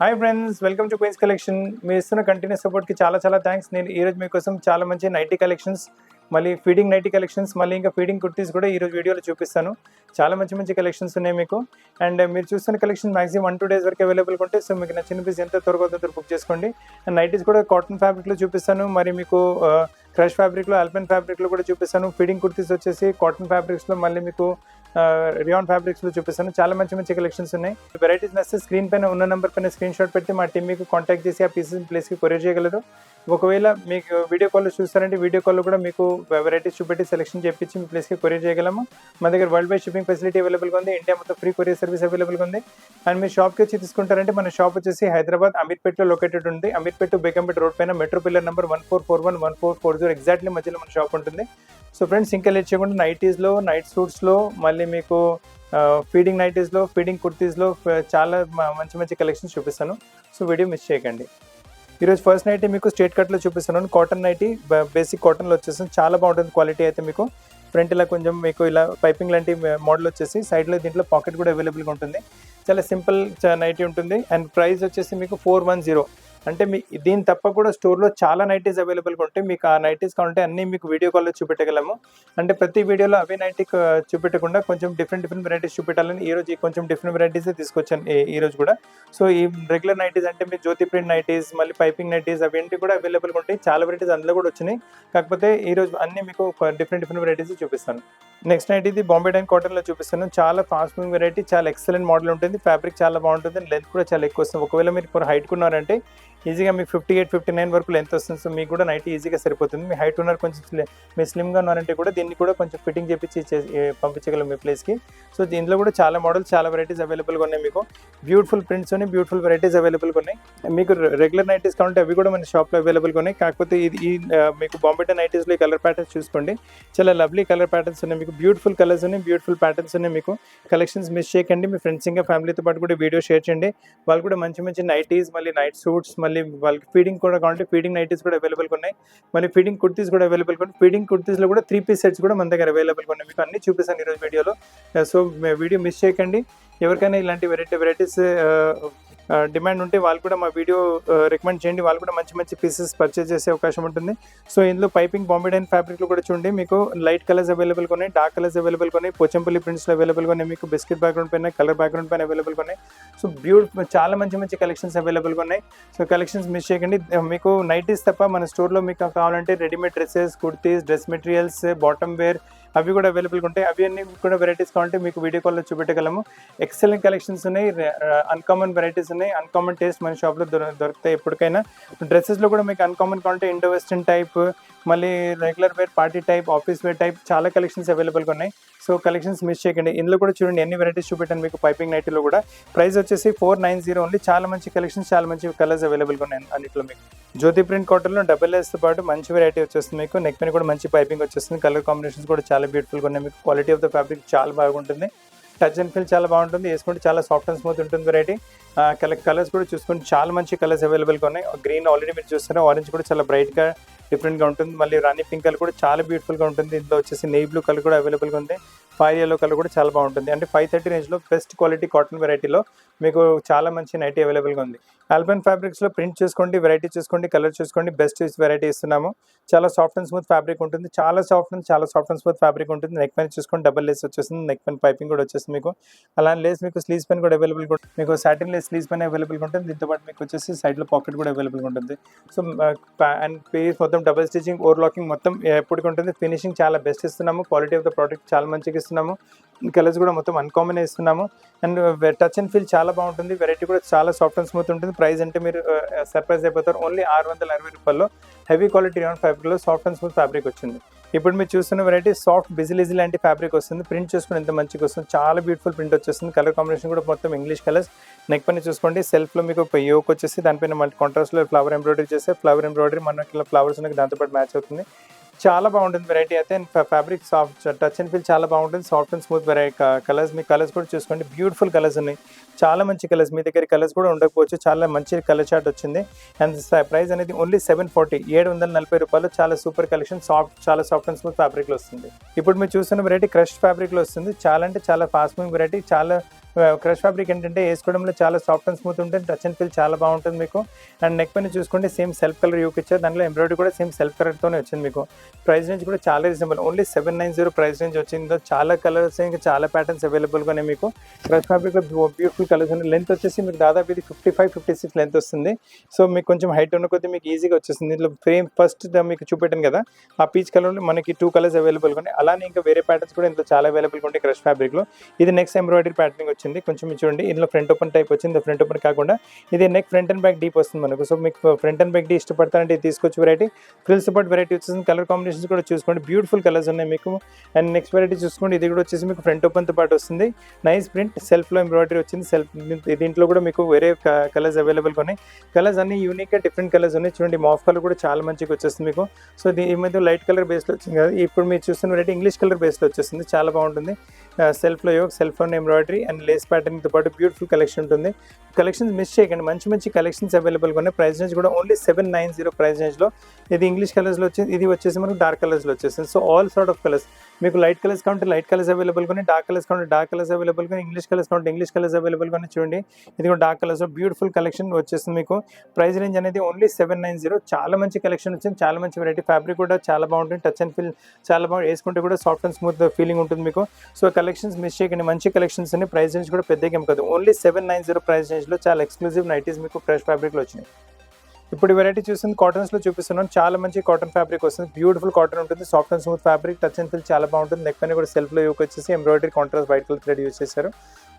Hi friends, welcome to queens collection. మీరు ఇస్తున్న continuous సపోర్ట్కి చాలా థ్యాంక్స్. నేను ఈరోజు మీకోసం చాలా మంచి నైటీ కలెక్షన్స్, మళ్ళీ ఫీడింగ్ నైటీ కలెక్షన్స్, మళ్ళీ ఇంకా ఫీడింగ్ కుర్తీస్ కూడా ఈరోజు వీడియోలో చూపిస్తాను. చాలా మంచి కలెక్షన్స్ ఉన్నాయి మీకు. అండ్ మీరు చూస్తున్న కలెక్షన్ మాక్సిమం 1-2 days వరకు అవైలబుల్గా ఉంటాయి. సో మీకు నచ్చిన పీస్ ఎంత త్వరగా బుక్ చేసుకోండి. అండ్ నైటీస్ కూడా కాటన్ ఫ్యాబ్రిక్లో చూపిస్తాను, మరి మీకు క్రష్ ఫ్యాబ్రిక్లో, ఆల్పెన్ ఫ్యాబ్రిక్లో కూడా చూపిస్తాను. ఫీడింగ్ కుర్తీస్ వచ్చేసి కాటన్ ఫ్యాబ్రిక్స్లో, మళ్ళీ మీకు రియాన్ ఫ్యాబ్రిక్స్లో చూపిస్తాను. చాలా మంచి కలెక్షన్స్ ఉన్నాయి. వెరైటీస్ నచ్చితే స్క్రీన్ పైన ఉన్న నెంబర్ పైన స్క్రీన్ షాట్ పెట్టి మా టీం మీకు కాంటాక్ట్ చేసి ఆ పీసెస్ ప్లేస్కి కొరియర్ చేయగలరు. ఒకవేళ మీకు వీడియో కాల్లో చూస్తారంటే వీడియో కాల్లో కూడా మీకు వెరైటీస్ చూపెట్టి సెలెక్షన్ చేయించి మీ ప్లేస్కి కొరియర్ చేయగలము. మా దగ్గర వరల్డ్ వైడ్ షిప్పింగ్ ఫెసిలిటీ అవైలబుల్గా ఉంది. ఇండియా మొత్తం ఫ్రీ కొరియర్ సర్వీస్ అవైలబుల్గా ఉంది. అండ్ మీరు షాప్కి వచ్చి తీసుకుంటారంటే మన షాప్ వచ్చేసి హైదరాబాద్ అమీర్పేట్లో లొకేటెడ్ ఉంది. అమీర్పేట్ బేగంపేట రోడ్ పైన మెట్రో పిల్లర్ నెంబర్ 1441 1440 ఎగ్జాక్ట్లీ మధ్యలో మన షాప్ ఉంటుంది. సో ఫ్రెండ్స్, ఇంకా లేట్ చేయకుండా నైటీస్లో, నైట్ సూట్స్లో, మళ్ళీ మీకు ఫీడింగ్ నైటీస్లో, ఫీడింగ్ కుర్తీస్లో చాలా మంచి కలెక్షన్స్ చూపిస్తాను. సో వీడియో మిస్ చేయకండి. ఈరోజు ఫస్ట్ నైటీ మీకు స్ట్రేట్ కట్లో చూపిస్తున్నాను. కాటన్ నైటీ, బేసిక్ కాటన్లో వచ్చేసి చాలా బాగుంటుంది క్వాలిటీ అయితే. మీకు ఫ్రంట్ ఇలా కొంచెం మీకు ఇలా పైపింగ్ లాంటి మోడల్ వచ్చేసి, సైడ్లో దీంట్లో పాకెట్ కూడా అవైలబుల్గా ఉంటుంది. చాలా సింపుల్ నైటీ ఉంటుంది. అండ్ ప్రైస్ వచ్చేసి మీకు 410. అంటే మీ దీని తప్ప కూడా స్టోర్లో చాలా నైటీస్ అవైలబుల్గా ఉంటాయి. మీకు ఆ నైటీస్ కావాలంటే అన్నీ మీకు వీడియో కాల్లో చూపెట్టగలము. అంటే ప్రతి వీడియోలో అవే నైటీ చూపెట్టకుండా కొంచెం డిఫరెంట్ వెరైటీస్ చూపెట్టాలని ఈరోజు కొంచెం డిఫరెంట్ వెరైటీస్ తీసుకొచ్చాను ఈరోజు కూడా. సో ఈ రెగ్యులర్ నైటీస్ అంటే మీరు జ్యోతి ప్రింట్ నైటీస్, మళ్ళీ పైపింగ్ నైటీస్ అవేంటి కూడా అవైలబుల్గా ఉంటాయి. చాలా వెరైటీస్ అందులో కూడా వచ్చినాయి. కాకపోతే ఈరోజు అన్నీ మీకు డిఫరెంట్ వెరైటీస్ చూపిస్తాను. నెక్స్ట్ నైట్ ఇది బాంబే డైన్ కాటన్లో చూపిస్తాను. చాలా ఫాస్ట్ మూవింగ్ వెరైటీ, చాలా ఎక్సలెంట్ మోడల్ ఉంటుంది. ఫ్యాబ్రిక్ చాలా బాగుంటుంది. లెంత్ కూడా చాలా ఎక్కువ వస్తుంది. ఒకవేళ మీరు హైట్ కొన్నారంటే ఈజీగా మీకు 58-59 వరకు లెంత్ వస్తుంది. సో మీకు కూడా నైట్ ఈజీగా సరిపోతుంది. మీ హైట్ ఉన్నారు, కొంచెం మీరు స్లిమ్గా ఉన్నారంటే కూడా దీన్ని కూడా కొంచెం ఫిట్టింగ్ చేపించి పంపించగలం మీ ప్లేస్కి. సో దీంట్లో కూడా చాలా మోడల్స్, చాలా వెరైటీస్ అవైలబుల్గా ఉన్నాయి. మీకు బ్యూటిఫుల్ ప్రింట్స్ ఉన్నాయి, బ్యూటిఫుల్ వెరైటీస్ అవైలబుల్గా ఉన్నాయి. మీకు రెగ్యులర్ నైటీస్ కావాలంటే అవి కూడా మన షాప్లో అవైలబుల్గా ఉన్నాయి. కాకపోతే ఇది మీకు బాంబే డైన్ నైటీస్లో కలర్ ప్యాటర్న్స్ చూసుకోండి. చాలా లవ్లీ కలర్ ప్యాటర్న్స్ ఉన్నాయి. మీకు బ్యూటిఫుల్ కలర్స్ ఉన్నాయి, బ్యూటిఫుల్ ప్యాటర్న్స్ ఉన్నాయి. మీకు కలెక్షన్స్ మిస్ చేయకండి. మీ ఫ్రెండ్స్ ఇంకా ఫ్యామిలీతో పాటు కూడా వీడియో షేర్ చేయండి. వాళ్ళు కూడా మంచి నైటీస్, మళ్ళీ నైట్ సూట్స్, మళ్ళీ వాళ్ళకి ఫీడింగ్ కూడా కావాలంటే ఫీడింగ్ నైటీస్ కూడా అవైలబుల్గా ఉన్నాయి. మళ్ళీ ఫీడింగ్ కుర్తీస్ కూడా అవైలబుల్గా ఉన్నాయి. ఫీడింగ్ కుర్తీస్లో కూడా 3 piece సెట్స్ కూడా మన దగ్గర అవైలబుల్గా ఉన్నాయి. మీకు అన్ని చూపిస్తాను ఈరోజు వీడియోలో. సో వీడియో మిస్ చేయకండి. ఎవరికైనా ఇలాంటి వెరైటీస్ డిమాండ్ ఉంటే వాళ్ళు కూడా మా వీడియో రికమెండ్ చేయండి. వాళ్ళు కూడా మంచి పీసెస్ పర్చేస్ చేసే అవకాశం ఉంటుంది. సో ఇందులో పైపింగ్ బాంబే డైన్ ఫ్యాబ్రిక్లో కూడా చూడండి. మీకు లైట్ కలర్స్ అవైలబుల్గా ఉన్నాయి, డార్క్ కలర్స్ అవైలబుల్గా ఉన్నాయి, పోచంపల్లి ప్రింట్స్లో అవైలబుల్గా ఉన్నాయి. మీకు బిస్కెట్ బ్యాక్గ్రౌండ్ పైన, కలర్ బ్యాక్గ్రౌండ్ పైన అవైలబుల్గా ఉన్నాయి. సో చాలా మంచి కలెక్షన్స్ అవైలబుల్గా ఉన్నాయి. సో కలెక్షన్స్ మిస్ చేయకండి. మీకు నైటీస్ తప్ప మన స్టోర్లో మీకు కావాలంటే readymade dresses, kurtis, dress materials, bottom wear అవి కూడా అవైలబుల్గా ఉంటాయి. అవి అన్ని కూడా వెరైటీస్ కావాలంటే మీకు వీడియో కాల్లో చూపెట్టగలము. ఎక్సలెంట్ కలెక్షన్స్ ఉన్నాయి, అన్కామన్ వెరైటీస్ ఉన్నాయి, అన్కామన్ టేస్ట్ మన షాప్లో దొరుకుతాయి ఎప్పటికైనా. డ్రెస్సెస్లో కూడా మీకు అన్కామన్ కావాలంటే ఇండో వెస్టర్న్ టైప్, మళ్ళీ regular wear, party type, office wear type చాలా కలెక్షన్స్ అవైలబుల్గా ఉన్నాయి. సో కలెక్షన్స్ మిస్ చేయకండి. ఇందులో కూడా చూడండి ఎన్ని వెరైటీస్ చూపెట్టాను మీకు. పైపింగ్ నైటీలో కూడా ప్రైస్ వచ్చేసి 490 ఓన్లీ. చాలా మంచి కలెక్షన్స్, చాలా మంచి కలర్స్ అవైలబుల్గా ఉన్నాయి అన్నింటిలో. మీకు జ్యోతి ప్రింట్ కాటన్లో డబుల్ ఎస్తో పాటు మంచి వెరైటీ వచ్చేస్తుంది. మీకు నెక్ పైన కూడా మంచి పైపింగ్ వచ్చేస్తుంది. కలర్ కాంబినేషన్స్ కూడా చాలా బ్యూటిఫుల్గా ఉన్నాయి. మీకు క్వాలిటీ ఆఫ్ ద ఫ్యాబ్రిక్ చాలా బాగుంటుంది. టచ్ అండ్ ఫీల్ చాలా బాగుంటుంది. వేసుకుంటే చాలా సాఫ్ట్ అండ్ స్మూత్ ఉంటుంది వెరైటీ. కలర్స్ కూడా చూసుకుంటే చాలా మంచి కలర్స్ అవైలబుల్గా ఉన్నాయి. గ్రీన్ ఆల్రెడీ మీరు చూస్తున్నారు, ఆరెంజ్ కూడా చాలా బ్రైట్గా డిఫరెంట్గా ఉంటుంది. మళ్ళీ రాణి పింక్ కలర్ కూడా చాలా బ్యూటిఫుల్గా ఉంటుంది. ఇందులో వచ్చేసి నెయ్యి బ్లూ కలర్ కూడా అవైలబుల్గా ఉంది. ఫైర్ yellow కలర్ కూడా చాలా బాగుంటుంది. అంటే 530 రేంజ్లో బెస్ట్ క్వాలిటీ కాటన్ వెరైటీలో మీకు చాలా మంచి నైటీ అవైలబుల్గా ఉంది. ఆల్బన్ ఫ్యాబ్రిక్స్లో ప్రింట్ చూసుకోండి, వెరైటీ చూసుకోండి, కలర్ చూసుకోండి. బెస్ట్ వెరైటీ ఇస్తున్నాము. చాలా సాఫ్ట్ అండ్ స్మూత్ ఫ్యాబ్రిక్ ఉంటుంది. చాలా సాఫ్ట్ అండ్ స్మూత్ ఫ్యాబ్రిక్ ఉంటుంది. నెక్ పైన చూసుకోండి, డబుల్ లేస్ వచ్చేస్తుంది. నెక్ పైన పైపింగ్ కూడా వచ్చేస్తుంది. మీకు అలా లేస్ మీకు స్లీవ్స్ పైన కూడా అవైలబుల్గా ఉంటుంది. మీకు సాటిన్ లేస్ స్లీవ్స్ పైన అవైలబుల్గా ఉంటుంది. దీంతో పాటు మీకు వచ్చేసి సైడ్లో పాకెట్ కూడా అవైలబుల్గా ఉంటుంది. సో అండ్ పేస్ మొత్తం డబుల్ స్టిచింగ్, ఓవర్లాకింగ్ మొత్తం ఎప్పటికి ఉంటుంది. ఫినిషింగ్ చాలా బెస్ట్ ఇస్తున్నాము. క్వాలిటీ ఆఫ్ ద ప్రోడక్ట్ చాలా మంచిగా ఇస్తున్నాము. కలర్స్ కూడా మొత్తం అన్కామన్ ఇస్తున్నాము. అండ్ టచ్ అండ్ ఫీల్ చాలా బాగుంటుంది. వెరైటీ కూడా చాలా సాఫ్ట్ అండ్ స్మూత్ ఉంటుంది. ప్రైస్ అంటే మీరు సర్ప్రైజ్ అయిపోతారు. ఓన్లీ 660 రూపాయల్లో హెవీ క్వాలిటీ రియాన్ ఫ్యాబ్రిక్లో సాఫ్ట్ అండ్ స్మూత్ ఫ్యాబ్రిక్ వచ్చింది. ఇప్పుడు మీరు చూస్తున్న వెరైటీ సాఫ్ట్ బిజిలీజీ లాంటి ఫ్యాబ్రిక్ వస్తుంది. ప్రింట్ చూసుకుని ఎంత మంచిగా వస్తుంది. చాలా బ్యూటిఫుల్ ప్రింట్ వచ్చేస్తుంది. కలర్ కాంబినేషన్ కూడా మొత్తం ఇంగ్లీష్ కలర్స్. నెక్ పైన చూసుకోండి, సెల్ఫ్లో మీకు యోక్ వచ్చేసి దానిపైన మళ్ళీ కాంట్రాస్ట్లో ఫ్లవర్ ఎంబ్రాయిడరీ చేస్తే ఫ్లవర్ ఎంబ్రాయిడరీ మనకి ఫ్లవర్స్ ఉన్నాయి, దాంతోపాటు మ్యాచ్ అవుతుంది. చాలా బాగుంటుంది వెరైటీ అయితే. Fabric soft, touch and feel చాలా బాగుంటుంది. Soft and smooth variety colours. Me colours కూడా చూసుకోండి, బ్యూటిఫుల్ కలర్స్ ఉన్నాయి. చాలా మంచి కలర్స్. మీ దగ్గర కలర్స్ కూడా ఉండకపోవచ్చు. చాలా మంచి కలర్ చార్ట్ వచ్చింది. అండ్ ప్రైస్ అనేది ఓన్లీ 740 రూపాయలు. చాలా సూపర్ కలెక్షన్. చాలా సాఫ్ట్ అండ్ స్మూత్ ఫ్యాబ్రిక్లో వస్తుంది. ఇప్పుడు మీరు చూస్తున్న వెరైటీ క్రష్ ఫ్యాబ్రిక్లో వస్తుంది. చాలా అంటే చాలా ఫాస్ట్ మూవింగ్ వెరైటీ. చాలా క్రష్ ఫ్యాబ్రిక్ ఏంటంటే వేసుకోవడంలో చాలా సాఫ్ట్ అండ్ స్మూత్ ఉంటుంది, టచ్ అండ్ ఫీల్ చాలా బాగుంటుంది మీకు. అండ్ నెక్ పైన చూసుకుంటే సేమ్ సెల్ఫ్ కలర్ యూక్ ఇచ్చారు, దాంట్లో ఎంబ్రాయిడరీ కూడా సేమ్ సెల్ఫ్ కలర్తోనే వచ్చింది మీకు. ప్రైస్ రేంజ్ కూడా చాలా రీజనబుల్, ఓన్లీ 790 ప్రైస్ రేంజ్ వచ్చిందో. చాలా కలర్స్ ఇంకా చాలా ప్యాటర్న్స్ అవైలబుల్గానే మీకు. క్రష్ ఫ్యాబ్రిక్లో బ్యూటిఫుల్ కలర్స్ ఉన్నాయి. లెంత్ వచ్చేసి మీకు దాదాపు ఇది 55-56 లెంత్ వస్తుంది. సో మీకు కొంచెం హైట్ ఉన్న కొద్దీ మీకు ఈజీగా వచ్చేస్తుంది. దీంట్లో ఫ్రేమ్ ఫస్ట్ మీకు చూపెట్టాను కదా, ఆ పీచ్ కలర్లో మనకి 2 కలర్స్ అవైలబుల్గా ఉన్నాయి. అలానే ఇంకా వేరే ప్యాటర్న్స్ కూడా ఇందులో చాలా అవైలబుల్గా ఉంటాయి క్రష్ ఫ్యాబ్రిక్లో. ఇది నెక్స్ట్ ఎంబ్రాయిడరీ ప్యాటర్నింగ్ వచ్చింది, కొంచెం చూడండి. ఇందులో ఫ్రంట్ ఓపెన్ టైప్ వచ్చింది, ఫ్రంట్ ఓపెన్ కాకుండా ఇది neck front and back deep వస్తుంది మనకు. సో మీకు ఫ్రంట్ అండ్ బ్యాక్ డీ ఇష్టపడతారంటే ఇది తీసుకోవచ్చు వెరైటీ. ఫ్రిల్ సపోర్ట్ వెరైటీ వచ్చేసి కలర్ కాంబినేషన్స్ కూడా చూసుకోండి, బ్యూటిఫుల్ కలర్స్ ఉన్నాయి మీకు. అండ్ నెక్స్ట్ వెరైటీ చూసుకోండి, ఇది కూడా వచ్చేసి మీకు ఫ్రంట్ ఓపెన్తో పాటు వస్తుంది. నైస్ ప్రింట్, సెల్ఫ్లో ఎంబ్రాయిడరీ వచ్చింది. దీంట్లో కూడా మీకు వేరే కలర్స్ అవైలబుల్గా ఉన్నాయి. కలర్స్ అన్ని యూనిక్గా డిఫరెంట్ కలర్స్ ఉన్నాయి. చూడండి మాఫ్ కలర్ కూడా చాలా మంచిగా వచ్చేస్తుంది మీకు. సో ఈ మధ్య లైట్ కలర్ బేస్లో వచ్చింది కదా, ఇప్పుడు మీరు చూస్తున్న వెరైటీ ఇంగ్లీష్ కలర్ బేస్లో వచ్చేస్తుంది, చాలా బాగుంటుంది. సెల్ఫ్లో యోగ్, సెల్ఫ్లోనే ఎంబ్రాయిడరీ అండ్ లేస్ ప్యాటర్న్తో పాటు బ్యూటిఫుల్ కలెక్షన్ ఉంటుంది. కలెక్షన్స్ మిస్ చేయకండి, మంచి మంచి కలెక్షన్స్ అవైలబుల్గా ఉన్నాయి. ప్రైస్ రేంజ్ కూడా ఓన్లీ 790 ప్రైస్ రేంజ్లో. ఇది ఇంగ్లీష్ కలర్స్లో వచ్చింది, ఇది వచ్చేసి మనకు డార్క్ కలర్స్లో వచ్చేసింది. So all sort of colours మీకు లైట్ కలర్స్ కావాలంటే లైట్ కలర్స్ అవైలబుల్గా ఉన్నాయి, డార్క్ కలర్స్ కావాలంటే డార్క్ కలర్స్ అవైలబుల్గా, ఇంగ్లీష్ కలర్స్ కావాలంటే ఇంగ్లీష్ కలర్స్ అవైలబుల్గా ఉన్నాయి. చూడండి ఇది కూడా డార్క్ కలర్స్, బ్యూటిఫుల్ కలెక్షన్ వచ్చేస్తుంది మీకు. ప్రైస్ రేంజ్ అనేది ఓన్లీ 790. చాలా మంచి కలెక్షన్ వచ్చింది, చాలా మంచి వెరైటీ. ఫ్యాబ్రిక్ కూడా చాలా బాగుంటుంది, టచ్ అండ్ ఫీల్ చాలా బాగుంది, వేసుకుంటే కూడా సాఫ్ట్ అండ్ స్మూత్ ఫీలింగ్ ఉంటుంది మీకు. సో కలెక్షన్స్ మిస్ చేయకండి, మంచి కలెక్షన్స్ ఉన్నాయి. ప్రైస్ రేంజ్ కూడా పెద్దగా ఏం కాదు, ఓన్లీ 790 ప్రైస్ రేంజ్లో చాలా ఎక్స్క్లూజివ్ నైటీస్ మీకు ఫ్రెష్ ఫ్యాబ్రిక్లో వచ్చినాయి. ఇప్పుడు వెరైటీ చూస్తుంది కాటన్స్లో చూపిస్తున్నాను. చాలా మంచి కాటన్ ఫ్యాబ్రిక్ వస్తుంది, బ్యూటిఫుల్ కాటన్ ఉంటుంది, soft and smooth fabric, touch and feel చాలా బాగుంటుంది. నెక్ పైన కూడా సెల్ఫ్లో యూక్ వచ్చేసి embroidery contrast white colour thread use చేశారు.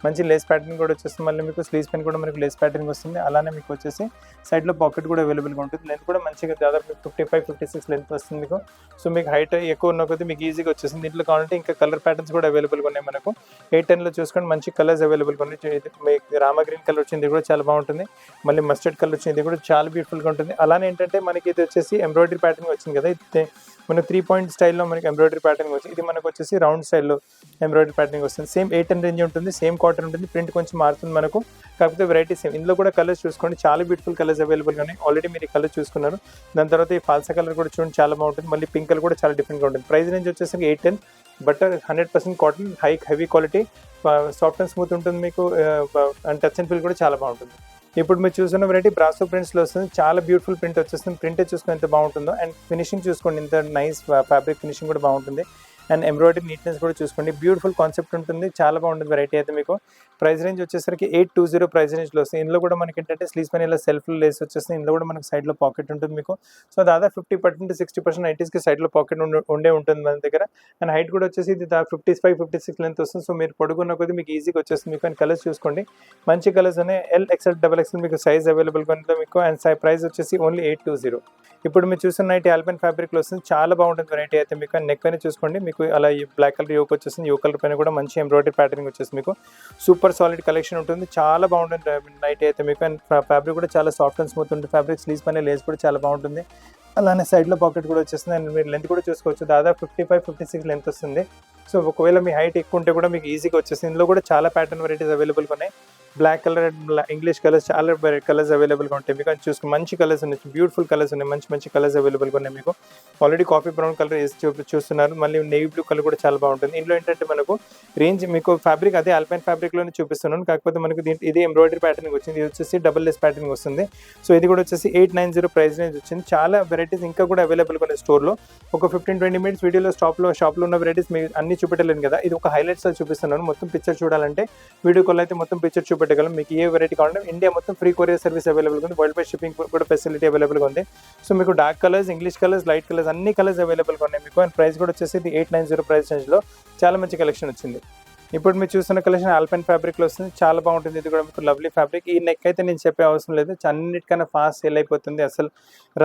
మంచి లేస్ ప్యాటర్న్ కూడా వచ్చేస్తుంది. మళ్ళీ మీకు స్లీవ్స్ పైన కూడా మనకు లేస్ ప్యాటర్న్ వస్తుంది. అలానే మీకు వచ్చేసి సైడ్లో పాకెట్ కూడా అవైలబుల్గా ఉంటుంది. లెంత్ కూడా మంచిగా దాదాపు 55-56 లెంత్ వస్తుంది మీకు. సో మీకు హైట్ ఎక్కువ ఉన్న కొద్దీ మీకు ఈజీగా వచ్చేస్తుంది. దీంట్లో కావాలంటే ఇంకా కలర్ ప్యాటర్న్స్ కూడా అవైలబుల్గా ఉన్నాయి మనకు. 810లో చూసుకొని మంచి కలర్స్ అవైలబుల్గా ఉన్నాయి. మీకు రామా గ్రీన్ కలర్ వచ్చింది, ఇది కూడా చాలా బాగుంటుంది. మళ్ళీ మస్టర్డ్ కలర్ వచ్చింది, ఇది కూడా చాలా బ్యూటిఫుల్గా ఉంటుంది. అలానే ఏంటంటే మనకి ఇది వచ్చేసి ఎంబ్రాయిడరీ ప్యాటర్న్ వచ్చింది కదా, ఇది మనకు 3 పాయింట్ స్టైల్లో మనకి ఎంబ్రాయిడరీ ప్యాటర్న్ వచ్చింది. ఇది మనకు వచ్చేసి రౌండ్ స్టైల్లో ఎంబ్రాయిడరీ ప్యాటర్న్ వస్తుంది. సేమ్ 810 రేంజ్ ఉంటుంది, సేమ్ కాటన్ ఉంటుంది, ప్రింట్ కొంచెం మారుతుంది మనకు, కాకపోతే వెరైటీ సేమ్. ఇందులో కూడా కలర్స్ చూసుకోండి, చాలా బ్యూటిఫుల్ కలర్స్ అవైలబుల్గా ఉన్నాయి. ఆల్రెడీ మీరు ఈ కలర్ చూసుకున్నారు. దాని తర్వాత ఈ ఫాల్సా కలర్ కూడా చూడండి, చాలా బాగుంటుంది. మళ్ళీ పింక్ కలర్ కూడా చాలా డిఫరెంట్గా ఉంటుంది. ప్రైస్ రేంజ్ వచ్చేసి 810. Butter 100% cotton, heavy quality, soft and smooth ఉంటుంది మీకు. అండ్ టచ్ అండ్ ఫీల్ కూడా చాలా బాగుంటుంది. ఇప్పుడు మీరు చూస్తున్న వెరైటీ బ్రాసో ప్రింట్స్లో వస్తుంది, చాలా బ్యూటిఫుల్ ప్రింట్ వచ్చేస్తుంది. ప్రింట్ చూసుకుని ఎంత బాగుంటుందో, అండ్ ఫినిషింగ్ చూసుకోండి, ఇంత నైస్ ఫ్యాబ్రిక్ ఫినిషింగ్ కూడా బాగుంటుంది. అండ్ ఎంబ్రాయిడరీ నీట్నెస్ కూడా చూసుకోండి, బ్యూటిఫుల్ కాన్సెప్ట్ ఉంటుంది, చాలా బాగుంటుంది వెరైటీ అయితే మీకు. ప్రైస్ రేంజ్ వచ్చేసరికి 820 ప్రైస్ రేంజ్లో వస్తుంది. ఇందులో కూడా మనకి ఏంటంటే స్లీవ్స్ పైన ఇలా సెల్ఫ్లో లేస్ వచ్చేస్తుంది. ఇందులో కూడా మనకి సైడ్లో పాకెట్ ఉంటుంది మీకు. సో దాదాపు 50% 90కి సైడ్లో పాకెట్ ఉండే ఉంటుంది మన దగ్గర. అండ్ హైట్ కూడా వచ్చేసి ఇది 55-56 లెంత్ వస్తుంది. సో మీరు పొడుగున్న కొద్ది మీకు ఈజీగా వచ్చేస్తుంది మీకు. అండ్ కలర్స్ చూసుకోండి, మంచి కలర్స్ ఉన్నాయి. XL, XXL మీకు సైజ్ అవైలబుల్గా ఉంటుంది మీకు. అండ్ ప్రైస్ వచ్చేసి ఓన్లీ 820. ఇప్పుడు మీరు చూస్తున్న నైట్ ఆల్పైన్ ఫ్యాబ్రిక్లో వస్తుంది, చాలా బాగుంటుంది వెరైటీ అయితే మీకు. అండ్ నెక్ పైన చూసుకోండి, మీకు అలా ఈ బ్లాక్ కలర్ యోక్ వచ్చేస్తుంది, యోక్ కలర్ పైన కూడా మంచి ఎంబ్రాయిడరీ ప్యాటర్నింగ్ వచ్చేసి మీకు. సూపర్ సాలిడ్ కలెక్షన్ ఉంటుంది, చాలా బాగుంటుంది నైట్ అయితే మీకు. అండ్ ఫ్యాబ్రిక్ కూడా చాలా సాఫ్ట్ అండ్ స్మూత్ ఉంటుంది ఫ్యాబ్రిక్. స్లీవ్స్ పైన లేస్ కూడా చాలా బాగుంటుంది. అలానే సైడ్లో పాకెట్ కూడా వచ్చేస్తుంది. అండ్ మీరు లెంత్ కూడా చూసుకోవచ్చు, దాదాపు 55-56 లెంత్ వస్తుంది. సో ఒకవేళ మీ హైట్ ఎక్కువ ఉంటే కూడా మీకు ఈజీగా వచ్చేస్తుంది. ఇందులో కూడా చాలా ప్యాటర్న్ వెరైటీస్ అవైలబుల్గా ఉన్నాయి. Black colour and English colours చాలా కలర్స్ అవైలబుల్గా ఉంటాయి మీకు. అని చూసుకుని మంచి కలర్స్ ఉన్నాయి, బ్యూటిఫుల్ కలర్స్ ఉన్నాయి, మంచి మంచి కలర్స్ అవైలబుల్గా ఉన్నాయి మీకు. ఆల్రెడీ కాఫీ బ్రౌన్ కలర్ వేసి చూస్తున్నారు. మళ్ళీ నేవీ బ్లూ కలర్ కూడా చాలా బాగుంటుంది. ఇందులో ఏంటంటే మనకు రేంజ్ మీకు ఫ్యాబ్రిక్ అదే ఆల్పైన్ ఫ్యాబ్రిక్లోనే చూపిస్తున్నాను, కాకపోతే మనకు ఇది ఎంబ్రాయిడరీ ప్యాటర్నింగ్ వచ్చింది, ఇది వచ్చేసి డబుల్ లేస్ ప్యాటర్నింగ్ వస్తుంది. సో ఇది కూడా వచ్చేసి 890 ప్రైస్ రేంజ్ వచ్చింది. చాలా వెరైటీస్ ఇంకా కూడా అవైలబుల్గా ఉన్నాయి స్టోర్లో. ఒక 15-20 మినిట్స్ వీడియోలో షాప్లో ఉన్న వెరైటీస్ మీకు అన్ని చూపెట్టలేను కదా, ఇది ఒక హైలైట్స్లో చూపిస్తున్నాను. మొత్తం పిక్చర్ చూడాలంటే వీడియో కాల్ అయితే మొత్తం పిక్చర్ చూపెట్టగలం. మీకు ఏ వెరైటీ కావాలంటే ఇండియా మొత్తం ఫ్రీ కొరియర్ సర్వీస్ అవైలబుల్గా ఉంది, వరల్డ్ వైడ్ షిప్పింగ్ కూడా ఫెసిలిటీ అవైలబుల్గా ఉంది. సో మీకు dark colours, English colours, light colours అన్ని కలర్స్ అవైలబుల్గా ఉన్నాయి మీకు. అండ్ ప్రైస్ కూడా వచ్చేసి 890 ప్రైస్ రేంజ్లో చాలా మంచి కలెక్షన్ వచ్చింది. ఇప్పుడు మీరు చూస్తున్న కలెక్షన్ ఆల్పైన్ ఫ్యాబ్రిక్లో వస్తుంది, చాలా బాగుంటుంది. ఇది కూడా మీకు లవ్లీ ఫ్యాబ్రిక్. ఈ నెక్ అయితే నేను చెప్పే అవసరం లేదు, అన్నిటికన్నా ఫాస్ట్ సేల్ అయిపోతుంది, అసలు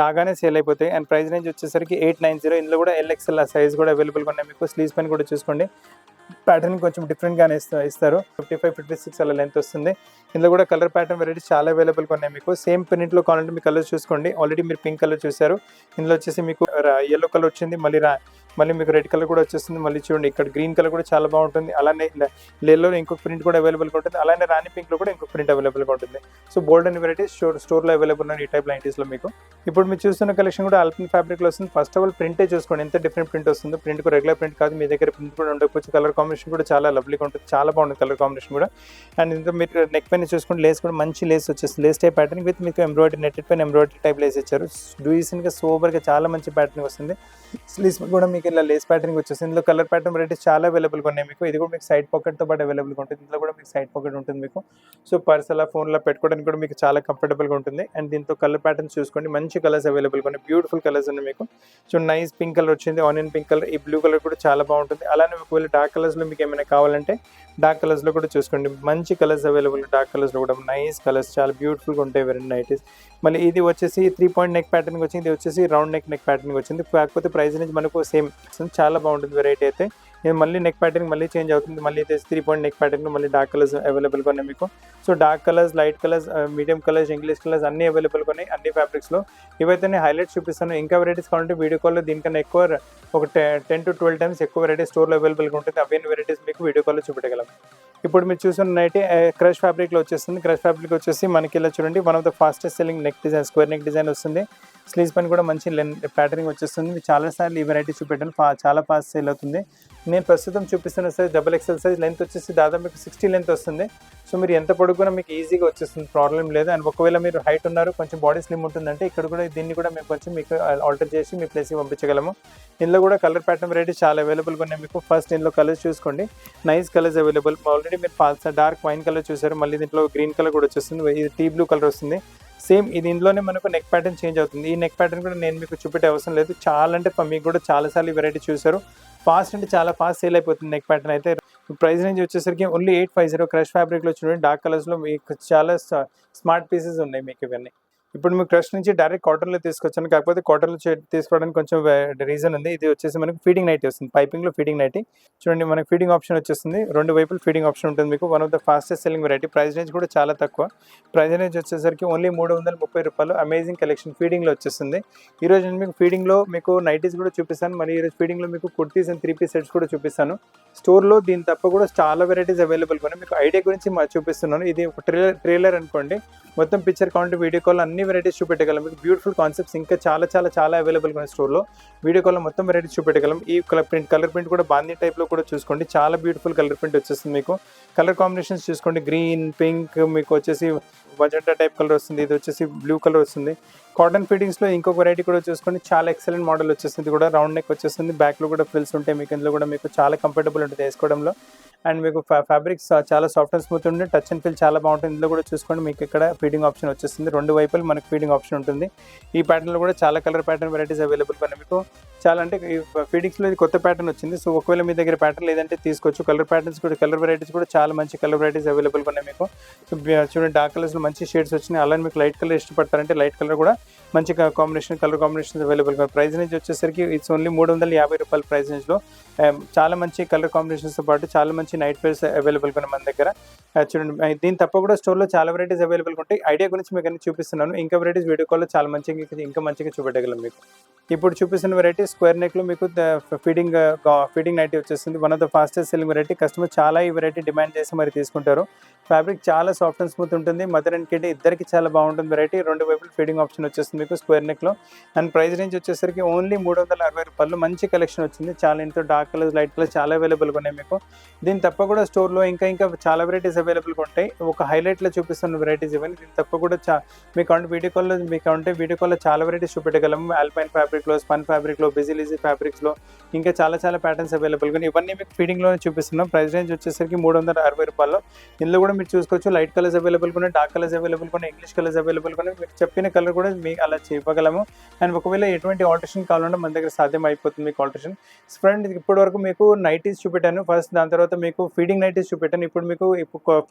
రాగానే సేల్ అయిపోతాయి. అండ్ ప్రైస్ రేంజ్ వచ్చేసరికి 890. ఇందులో కూడా LXL సైజ్ కూడా అవైలబుల్గా ఉన్నాయి మీకు. స్లీవ్స్ పైన కూడా చూసుకోండి, ప్యాటర్న్ కొంచెం డిఫరెంట్గానే ఇస్తారు. 55-56 అలా లెంత్ వస్తుంది. ఇందులో కూడా కలర్ ప్యాటర్న్ వెరైటీస్ చాలా అవైలబుల్గా ఉన్నాయి మీకు. సేమ్ ప్రింట్లో కావాలంటే మీ కలర్స్ చూసుకోండి. ఆల్రెడీ మీరు పింక్ కలర్ చూసారు, ఇందులో వచ్చేసి మీకు yellow కలర్ వచ్చింది, మళ్ళీ మళ్ళీ మీకు రెడ్ కలర్ కూడా వచ్చేస్తుంది. మళ్ళీ చూడండి ఇక్కడ గ్రీన్ కలర్ కూడా చాలా బాగుంటుంది. అలానే లేలో ఇంకొక ప్రింట్ కూడా అవైలబుల్గా ఉంటుంది. అలానే రాణి పింక్లో కూడా ఇంకొక ప్రింట్ అవైలబుల్గా ఉంటుంది. సో బోల్డ్ అండ్ వెరైటీస్ స్టోర్లో అవైలబుల్ ఉన్నాయి ఈ టైప్ నైటీస్లో మీకు. ఇప్పుడు మీరు చూస్తున్న కలెక్షన్ కూడా ఆల్పిన్ ఫ్యాబ్రిక్లో వస్తుంది. ఫస్ట్ ఆఫ్ ఆల్ ప్రింటే చూసుకోండి ఎంత డిఫరెంట్ ప్రింట్ వస్తుందో. ప్రింట్కు రెగ్యులర్ ప్రింట్ కాదు, మీ దగ్గర ప్రింట్ కూడా ఉండకపోవచ్చు. కలర్ కాంబినేషన్ కూడా చాలా లవ్లీగా ఉంటుంది, చాలా బాగుంటుంది కలర్ కాంబినేషన్ కూడా. అండ్ ఇంత మీరు నెక్ పైన చూసుకుంటే లేస్ కూడా మంచి లేస్ వచ్చేస్తుంది. లేస్ టైప్ ప్యాటర్న్ విత్ మీకు ఎంబ్రాయిడరీ నెట్టెడ్ పైన ఎంబ్రాయిడరీ టైప్ లేస్ ఇచ్చారు. డీసెంట్గా సూపర్గా చాలా మంచి ప్యాటర్న్ వస్తుంది. స్లీవ్స్ కూడా మీకు ఇలా లేస్ ప్యాటర్న్ వచ్చేస్తుంది. ఇందులో కలర్ ప్యాటర్న్ వెరైటీస్ చాలా అవైలబుల్గా ఉన్నాయి మీకు. ఇది కూడా మీకు సైడ్ పాకెట్తో పాటు అవైలబుల్గా ఉంటుంది. ఇందులో కూడా మీకు సైడ్ పాకెట్ ఉంటుంది మీకు. సో పర్స్ అలా ఫోన్లో పెట్టుకోవడానికి కూడా మీకు చాలా కంఫర్టబుల్గా ఉంటుంది. అండ్ దీంతో కలర్ ప్యాటర్న్స్ చూసుకోండి, మంచి కలర్స్ అవైలబుల్గా ఉన్నాయి, బ్యూటిఫుల్ కలర్స్ ఉన్నాయి మీకు. సో నైస్ పింక్ కలర్ వచ్చింది, ఆనియన్ పింక్ కలర్, ఈ బ్లూ కలర్ కూడా చాలా బాగుంటుంది. అలానే ఒకవేళ డార్క్ కలర్స్లో మీకు ఏమైనా కావాలంటే డార్క్ కలర్స్లో కూడా చూసుకోండి, మంచి కలర్స్ అవైలబుల్. డార్క్ కలర్స్లో కూడా నైస్ కలర్స్, చాలా బ్యూటిఫుల్గా ఉంటాయి వెరైటీ నైటీస్. మళ్ళీ ఇది వచ్చేసి 3 పాయింట్ నెక్ ప్యాటర్న్కి వచ్చింది, ఇది వచ్చేసి రౌండ్ నెక్ ప్యాటర్న్కి వచ్చింది. కాకపోతే ప్రైస్ నుంచి మనకు సేమ్, చాలా బాగుంటుంది వెరైటీ అయితే. ఇది మళ్ళీ నెక్ ప్యాటర్న్ మళ్ళీ చేంజ్ అవుతుంది. మళ్ళీ అయితే 3 పాయింట్ నెక్ ప్యాటర్న్ మళ్ళీ డార్క్ కలర్స్ అవైలబుల్గా ఉన్నాయి మీకు. So dark colours, light colours, medium colours, English colours అన్నీ అవైలబుల్గా ఉన్నాయి అన్ని ఫ్యాబ్రిక్స్లో. ఇవైతే నేను హైలైట్స్ చూపిస్తాను. ఇంకా వెరైటీస్ కావాలంటే వీడియో కాల్లో దీనికన్నా ఎక్కువ ఒక 10 to 12 టైమ్స్ ఎక్కువ వెరైటీస్ స్టోర్లో అవైలబుల్గా ఉంటుంది. అవన్నీ వెరైటీస్ మీకు వీడియో కాల్లో చూపెట్టగలం. ఇప్పుడు మీరు చూసిన నైటీ క్రష్ ఫ్యాబ్రిక్లో వచ్చేస్తుంది. క్రష్ ఫ్యాబ్రిక్ వచ్చేసి మనకి ఇలా చూడండి, one of the fastest selling neck design, square neck design వస్తుంది. స్లీవ్స్ పైన కూడా మంచి ప్యాటర్నింగ్ వచ్చేస్తుంది. మీరు చాలాసార్లు ఈ వెరైటీ చూపెట్టాను, చాలా ఫాస్ట్ సేల్ అవుతుంది. నేను ప్రస్తుతం చూపిస్తున్న సైజ్ XXL సైజ్, లెంత్ వచ్చేసి దాదాపు మీకు 60 లెంత్ వస్తుంది. సో మీరు ఎంత పొడుగునా మీకు ఈజీగా వచ్చేస్తుంది, ప్రాబ్లం లేదు. అండ్ ఒకవేళ మీరు హైట్ ఉన్నారు, కొంచెం బాడీ స్లిమ్ ఉంటుందంటే ఇక్కడ కూడా దీన్ని కూడా మేము కొంచెం మీకు ఆల్టర్ చేసి మీ ప్లేస్కి పంపించగలము. ఇందులో కూడా కలర్ ప్యాటర్న్ వెరైటీస్ చాలా అవైలబుల్గా ఉన్నాయి మీకు. ఫస్ట్ ఇందులో కలర్స్ చూసుకోండి, నైస్ కలర్స్ అవైలబుల్. ఆల్రెడీ మీరు డార్క్ వైన్ కలర్ చూసారు, మళ్ళీ దీంట్లో గ్రీన్ కలర్ కూడా వచ్చేస్తుంది, ఇది టీ బ్లూ కలర్ వస్తుంది. సేమ్ ఇది ఇందులోనే మనకు నెక్ ప్యాటర్న్ చేంజ్ అవుతుంది. ఈ నెక్ ప్యాటర్న్ కూడా నేను మీకు చూపెట్టే అవసరం లేదు, చాలా అంటే మీకు కూడా చాలాసార్లు ఈ వెరైటీ చూసారు. ఫాస్ట్ అంటే చాలా ఫాస్ట్ సేల్ అయిపోతుంది నెక్ ప్యాటర్న్ అయితే. ప్రైస్ రేంజ్ వచ్చేసరికి ఓన్లీ 850. క్రష్ ఫ్యాబ్రిక్లో చూడండి, డార్క్ కలర్స్లో మీకు చాలా స్మార్ట్ పీసెస్ ఉన్నాయి మీకు ఇవన్నీ. ఇప్పుడు మీకు క్రష్ నుంచి డైరెక్ట్ కాటన్లో తీసుకొచ్చాను, కాకపోతే కాటన్లో తీసుకోవడానికి కొంచెం రీజన్ ఉంది. ఇది వచ్చేసి మనకు ఫీడింగ్ నైటీ వస్తుంది, పైపింగ్లో ఫీడింగ్ నైటీ. చూడండి మనకు ఫీడింగ్ ఆప్షన్ వచ్చేస్తుంది, రెండు వైపులు ఫీడింగ్ ఆప్షన్ ఉంటుంది మీకు. One of the fastest selling variety. Price range కూడా చాలా తక్కువ. ప్రైస్ రేంజ్ వచ్చేసరికి ఓన్లీ 330 రూపాయలు. అమేజింగ్ కలెక్షన్ ఫీడింగ్లో వచ్చేస్తుంది. ఈరోజు నేను మీకు ఫీడింగ్లో మీకు నైటీస్ కూడా చూపిస్తాను, మరి ఈరోజు ఫీడింగ్లో మీకు కుర్తీస్ అండ్ 3 పీస్ సెట్స్ కూడా చూపిస్తాను. స్టోర్లో దీని తప్ప కూడా చాలా వెరైటీస్ అవైలబుల్గా ఉన్నాయి. మీకు ఐడియా గురించి చూపిస్తున్నాను. ఇది ఒక ట్రైలర్ అనుకోండి, మొత్తం పిక్చర్ కౌంట్, వీడియో కాల్ అన్ని వెరైటీస్ చూపెట్టగలం మీకు. బ్యూటిఫుల్ కాన్సెప్ట్స్ ఇంకా చాలా అవైలబుల్గా ఉన్నాయి స్టోర్లో. వీడియో కాల్లో మొత్తం వెరైటీస్ చూపెట్టగలం. ఈ కలర్ ప్రింట్ కూడా బాందీ టైప్లో కూడా చూసుకోండి, చాలా బ్యూటిఫుల్ కలర్ ప్రింట్ వచ్చేస్తుంది మీకు. కలర్ కాంబినేషన్స్ చూసుకోండి, గ్రీన్, పింక్, మీకు వచ్చేసి మజెంటా టైప్ కలర్ వస్తుంది, ఇది వచ్చేసి బ్లూ కలర్ వస్తుంది. కాటన్ ఫిట్టింగ్స్లో ఇంకొక వెరైటీ కూడా చూసుకోండి, చాలా ఎక్సలెంట్ మోడల్ వచ్చేస్తుంది కూడా. రౌండ్ నెక్ వచ్చేస్తుంది, బ్యాక్లో కూడా ఫ్రిల్స్ ఉంటాయి మీకు. ఇందులో కూడా మీకు చాలా కంఫర్టబుల్ ఉంటుంది వేసుకోవడంలో. అండ్ మీకు ఫ్యాబ్రిక్స్ చాలా సాఫ్ట్ అండ్ స్మూత్ ఉంటుంది, టచ్ అండ్ ఫీల్ చాలా బాగుంటుంది. ఇందులో కూడా చూసుకోండి మీకు ఇక్కడ ఫీడింగ్ ఆప్షన్ వచ్చేస్తుంది, రెండు వైపులు మనకు ఫీడింగ్ ఆప్షన్ ఉంటుంది. ఈ ప్యాటర్న్లో కూడా చాలా కలర్ ప్యాటర్న్ వెరైటీస్ అవైలబుల్ ఉన్నాయి మీకు. చాలా అంటే ఈ ఫీడింగ్స్లో ఇది కొత్త ప్యాటర్న్ వచ్చింది. సో ఒకవేళ మీ దగ్గర ప్యాటర్న్ లేదంటే తీసుకోవచ్చు. కలర్ ప్యాటర్న్స్ కూడా, కలర్ వెరైటీస్ కూడా చాలా మంచి కలర్ వెరైటీస్ అవైలబుల్గా ఉన్నాయి మీకు. సో చూడండి డార్క్ కలర్స్లో మంచి షేడ్స్ వచ్చినాయి. అలానే మీకు లైట్ కలర్ ఇష్టపడతారంటే లైట్ కలర్ కూడా మంచి కలర్ కాంబినేషన్స్ అవైలబుల్గా. ప్రైస్ రేంజ్ వచ్చేసరికి ఇట్స్ ఓన్లీ 350 రూపాయల ప్రైస్ రేంజ్లో. చాలా మంచి కలర్ కాంబినేషన్స్తో పాటు చాలా మంచి నైట్ వేర్స్ అవైలబుల్గా ఉన్నాయి మన దగ్గర. చూడండి దీని తప్ప కూడా స్టోర్లో చాలా వెరైటీస్ అవైలబుల్గా ఉంటాయి. ఐడియా గురించి మీకు అన్ని చూపిస్తున్నాను. ఇంకా వెరైటీస్ వీడియో కాల్లో చాలా మంచిగా ఇంకా మంచిగా చూపెట్టగలం మీకు. ఇప్పుడు చూపిస్తున్న వెరైటీ స్క్వేర్ నెక్లో మీకు ఫీడింగ్ నైటీ వచ్చేస్తుంది. One of the fastest selling variety. Customer చాలా ఈ వెరైటీ డిమాండ్ చేసి మరి తీసుకుంటారు. ఫ్యాబ్రిక్ చాలా సాఫ్ట్ అండ్ స్మూత్ ఉంటుంది. మదర్ అండ్ కిడ్ ఇద్దరికి చాలా బాగుంటుంది వెరైటీ. రెండు వైపులు ఫీడింగ్ ఆప్షన్ వచ్చేస్తుంది మీకు స్క్వేర్ నెక్లో. అండ్ ప్రైస్ రేంజ్ వచ్చేసరికి ఓన్లీ 360 రూపాయలు. మంచి కలెక్షన్ వచ్చింది, చాలా ఇంట్లో డార్క్ కలర్స్, లైట్ కలర్స్ చాలా అవైలబుల్గా ఉన్నాయి మీకు. దీని తప్ప కూడా స్టోర్లో ఇంకా చాలా వెరైటీస్ అవైలబుల్గా ఉంటాయి. ఒక హైలైట్లో చూపిస్తున్న వెరైటీస్ ఇవన్నీ. దీని తప్ప కూడా మీకు అంటే వీడియో కాల్లో చాలా వెరైటీస్ చూపెట్టగలము. ఆల్పైన్ ఫ్యాబ్రిక్లో, స్పన్ ఫ్యాబ్రిక్లో, బిజిలీజీ ఫ్యాబ్రిక్స్లో ఇంకా చాలా ప్యాటర్న్స్ అవైలబుల్గా. ఇవన్నీ మీకు ఫీడింగ్లోనే చూపిస్తున్నాం. ప్రైస్ రేంజ్ వచ్చేసరికి 360 రూపాయలు. ఇందులో కూడా మీరు చూసుకోవచ్చు, లైట్ కలర్స్ అవైలబుల్గా ఉన్నాయి, డార్క్ కలర్స్ అవైలబుల్గా ఉన్నాయి, ఇంగ్లీష్ కలర్స్ అవైలబుల్గా ఉన్నాయి. మీకు చెప్పిన కలర్ కూడా మీకు అలా చెప్పగలము. అండ్ ఒకవేళ ఎటువంటి ఆల్టరేషన్ కావాలంటే మన దగ్గర సాధ్యం అయిపోతుంది మీకు ఆల్టరేషన్. ఫ్రెండ్ ఇప్పటి వరకు మీకు నైటీస్ చూపెట్టాను ఫస్ట్, దాని తర్వాత మీకు ఫీడింగ్ నైటీస్ చూపెట్టాను. ఇప్పుడు మీకు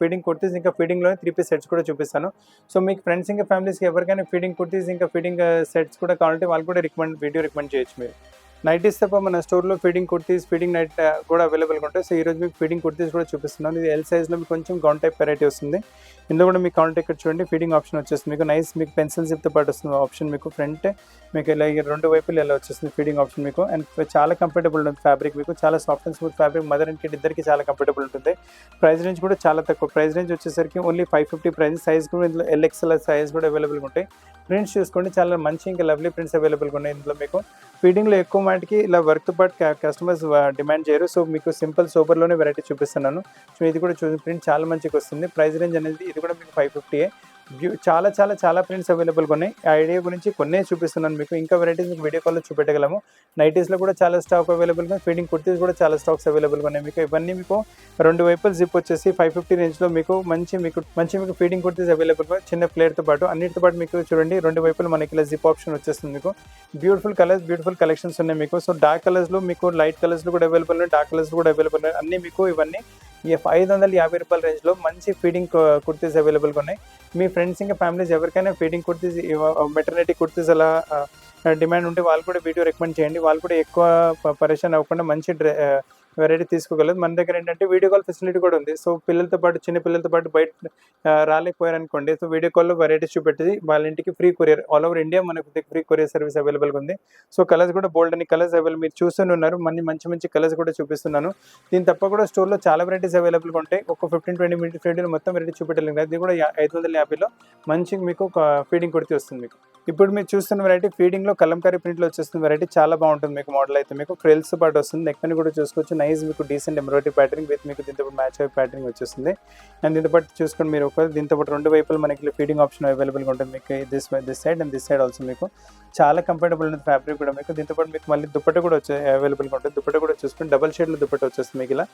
ఫీడింగ్ కుర్తీస్ ఇంకా ఫీడింగ్లో 3 పీస్ సెట్స్ కూడా చూపిస్తాను. సో మీకు ఫ్రెండ్స్ ఇంకా ఫ్యామిలీస్కి ఎవరికైనా ఫీడింగ్ కుర్తీస్ ఇంకా ఫీడింగ్ సెట్స్ కూడా కావాలంటే వాళ్ళు కూడా వీడియో రికమెండ్ చేయొచ్చు మీరు. నైటీస్ తప్ప మన స్టోర్లో ఫీడింగ్ కుర్తీస్, ఫీడింగ్ నైట్ కూడా అవైలబుల్గా ఉంటాయి. సో ఈరోజు మీకు ఫీడింగ్ కుర్తీస్ కూడా చూపిస్తున్నాను. ఇది ఎల్ సైజ్లో మీకు కొంచెం గౌన్ టైప్ వెరైటీ వస్తుంది. ఇందులో కూడా మీకు కౌంటర్ ఇక్కడ చూడండి ఫీడింగ్ ఆప్షన్ వచ్చేస్తుంది మీకు నైస్ మీకు పెన్సిల్ జిప్తో పాటు వస్తుంది ఆప్షన్ మీకు ఫ్రంట్ మీకు ఇలా రెండు వైపులు ఇలా వచ్చేస్తుంది ఫీడింగ్ ఆప్షన్ మీకు అండ్ చాలా కంఫర్టబుల్ ఉంటుంది ఫ్యాబ్రిక్ మీకు చాలా soft and smooth fabric mother and kid ఇద్దరికి చాలా కంఫర్టబుల్ ఉంటుంది ప్రైస్ రేంజ్ కూడా చాలా తక్కువ ప్రైస్ రేంజ్ వచ్చేసరికి ఓన్లీ 550 ప్రైస్ సైజ్ కూడా ఇందులో ఎల్ఎక్స్ఎల్ సైజ్ కూడా అవైలబుల్గా ఉంటాయి ప్రింట్స్ చూసుకోండి చాలా మంచి ఇంకా లవ్లీ ప్రింట్స్ అవైలబుల్గా ఉన్నాయి ఇందులో మీకు ఫీడింగ్లో ఎక్కువ మాటికి ఇలా వర్క్తో పాటు కస్టమర్స్ డిమాండ్ చేయరు సో మీకు సింపుల్ సూపర్లోనే వెరైటీ చూపిస్తున్నాను సో ఇది కూడా చూసి ప్రింట్ చాలా మంచిగా వస్తుంది ప్రైస్ రేంజ్ అనేది ఇది కూడా మీకు 550 చాలా చాలా చాలా ప్రింట్స్ అవైలబుల్గా ఉన్నాయి ఆ ఐడియా గురించి కొన్నే చూపిస్తున్నాను మీకు ఇంకా వెరైటీస్ మీకు వీడియో కాల్లో చూపెట్టగలము నైటీస్లో కూడా చాలా స్టాక్ అవైలబుల్గా ఫీడింగ్ కుర్తీస్ కూడా చాలా స్టాక్స్ అవైలబుల్గా ఉన్నాయి మీకు ఇవన్నీ మీకు రెండు వైపులు జిప్ వచ్చేసి 550 రేంజ్లో మీకు మంచి ఫీడింగ్ కుర్తీస్ అవైలబుల్గా చిన్న ప్లేట్తో పాటు అన్నిటితో పాటు మీకు చూడండి రెండు వైపులు మనకి ఇలా జిప్ ఆప్షన్ వచ్చేస్తుంది మీకు బ్యూటిఫుల్ కలర్స్ బ్యూటిఫుల్ కలెక్షన్స్ ఉన్నాయి మీకు సో డార్క్ కలర్స్లో మీకు లైట్ కలర్స్లో కూడా అవైలబుల్ ఉన్నాయి డార్క్ కలర్స్ కూడా అవైలబుల్ ఉన్నాయి అన్నీ మీకు ఇవన్నీ ఈ 550 రూపాయల రేంజ్లో మంచి ఫీడింగ్ కుర్తీస్ అవైలబుల్గా ఉన్నాయి మీ ఫ్రెండ్స్ ఇంకా ఫ్యామిలీస్ ఎవరికైనా ఫీడింగ్ కుర్తీస్ మెటర్నిటీ కుర్తీస్ అలా డిమాండ్ ఉంటే వాళ్ళు కూడా వీడియో రికమెండ్ చేయండి వాళ్ళు కూడా ఎక్కువ పరేషాన్ అవ్వకుండా మంచి వెరైటీ తీసుకోగలదు మన దగ్గర ఏంటంటే వీడియో కాల్ ఫెసిలిటీ కూడా ఉంది సో పిల్లలతో పాటు చిన్న పిల్లలతో పాటు బయట రాలేకపోయారనుకోండి సో వీడియో కాల్లో వెరైటీస్ చూపెట్టి వాళ్ళ ఇంటికి free courier all over India మనకు ఫ్రీ కొరియర్ సర్వీస్ అవైలబుల్గా ఉంది సో కలర్స్ కూడా బోల్డ్ అని కలర్స్ అవైలబుల్ మీరు చూస్తూనే ఉన్నారు మంచి కలర్స్ కూడా చూపిస్తున్నాను దీని తప్ప కూడా స్టోర్లో చాలా వెరైటీస్ అవైలబుల్గా ఉంటాయి ఒక 15-20 మినిట్స్ వీడియోలో మొత్తం వెరైటీ చూపెట్టలేదు అది కూడా 550లో మంచి మీకు ఒక ఫీడింగ్ కుర్తీ వస్తుంది మీకు ఇప్పుడు మీరు చూస్తున్న వెరైటీ ఫీడింగ్లో కలంకారీ ప్రింట్లో వచ్చేస్తున్న వెరైటీ చాలా బాగుంటుంది మీకు మోడల్ అయితే మీకు ఫ్రిల్స్ పాటు వస్తుంది నెక్ పైన కూడా చూసుకోవచ్చు నైస్ మీకు డీసెంట్ ఎంబ్రాయిడరీ ప్యాటర్నింగ్ విత్ మీకు దీంతో మ్యాచ్ అయ్యే ప్యాటర్నింగ్ వచ్చేస్తుంది అండ్ దీంతో పాటు చూసుకొని మీరు ఒక దీంతో పాటు రెండు వైపులు మనకి ఫీడింగ్ ఆప్షన్ అవైలబుల్గా ఉంటుంది మీకు this side and this side also మీకు చాలా కంఫర్టబుల్ ఉంటుంది ఫ్యాబ్రిక్ కూడా మీకు దీంతో పాటు మీకు మళ్ళీ దుపట్ట కూడా అవైలబుల్గా ఉంటుంది దుపట్ట కూడా చూసుకొని డబల్ షేడ్లో దుపట్ట వచ్చేస్తుంది మీకు ఇలా